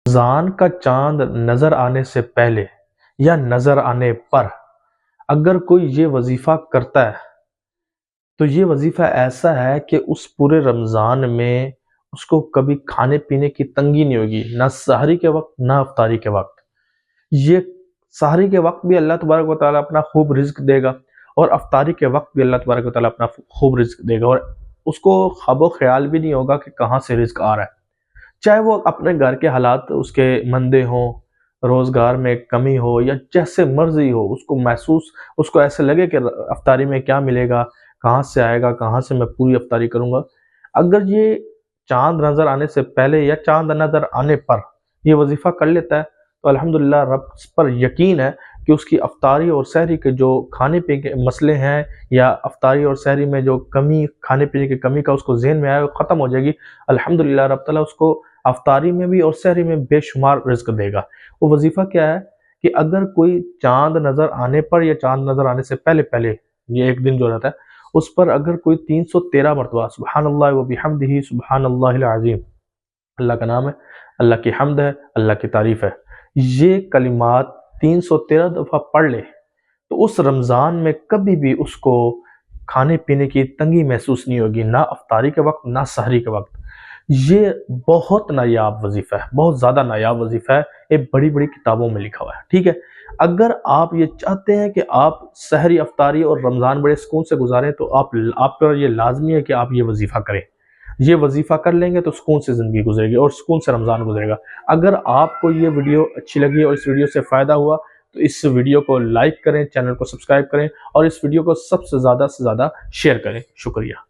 رمضان کا چاند نظر آنے سے پہلے یا نظر آنے پر اگر کوئی یہ وظیفہ کرتا ہے تو یہ وظیفہ ایسا ہے کہ اس پورے رمضان میں اس کو کبھی کھانے پینے کی تنگی نہیں ہوگی، نہ سحری کے وقت نہ افطاری کے وقت۔ یہ سحری کے وقت بھی اللہ تبارک و تعالیٰ اپنا خوب رزق دے گا، اور افطاری کے وقت بھی اللہ تبارک و تعالیٰ اپنا خوب رزق دے گا، اور اس کو خواب و خیال بھی نہیں ہوگا کہ کہاں سے رزق آ رہا ہے۔ چاہے وہ اپنے گھر کے حالات اس کے مندے ہوں، روزگار میں کمی ہو، یا جیسے مرضی ہو، اس کو ایسے لگے کہ افطاری میں کیا ملے گا، کہاں سے آئے گا، کہاں سے میں پوری افطاری کروں گا۔ اگر یہ چاند نظر آنے سے پہلے یا چاند نظر آنے پر یہ وظیفہ کر لیتا ہے تو الحمدللہ رب پر یقین ہے کہ اس کی افطاری اور سحری کے جو کھانے پینے کے مسئلے ہیں، یا افطاری اور سحری میں جو کمی، کھانے پینے کی کمی کا اس کو ذہن میں آئے، وہ ختم ہو جائے گی۔ الحمدللہ رب تعالیٰ اس کو افطاری میں بھی اور سحری میں بے شمار رزق دے گا۔ وہ وظیفہ کیا ہے کہ اگر کوئی چاند نظر آنے پر یا چاند نظر آنے سے پہلے یہ ایک دن جو رہتا ہے، اس پر اگر کوئی 313 مرتبہ سبحان اللہ و بحمدہ سبحان اللہ العظیم، اللہ کا نام ہے، اللہ کی حمد ہے، اللہ کی تعریف ہے، یہ کلمات 313 دفعہ پڑھ لے تو اس رمضان میں کبھی بھی اس کو کھانے پینے کی تنگی محسوس نہیں ہوگی، نہ افطاری کے وقت نہ سحری کے وقت۔ یہ بہت نایاب وظیفہ ہے، بہت زیادہ نایاب وظیفہ ہے، یہ بڑی بڑی کتابوں میں لکھا ہوا ہے، ٹھیک ہے۔ اگر آپ یہ چاہتے ہیں کہ آپ سحری، افطاری اور رمضان بڑے سکون سے گزاریں تو آپ پر یہ لازمی ہے کہ آپ یہ وظیفہ کریں۔ یہ وظیفہ کر لیں گے تو سکون سے زندگی گزرے گی اور سکون سے رمضان گزرے گا۔ اگر آپ کو یہ ویڈیو اچھی لگی اور اس ویڈیو سے فائدہ ہوا تو اس ویڈیو کو لائک کریں، چینل کو سبسکرائب کریں، اور اس ویڈیو کو سب سے زیادہ شیئر کریں۔ شکریہ۔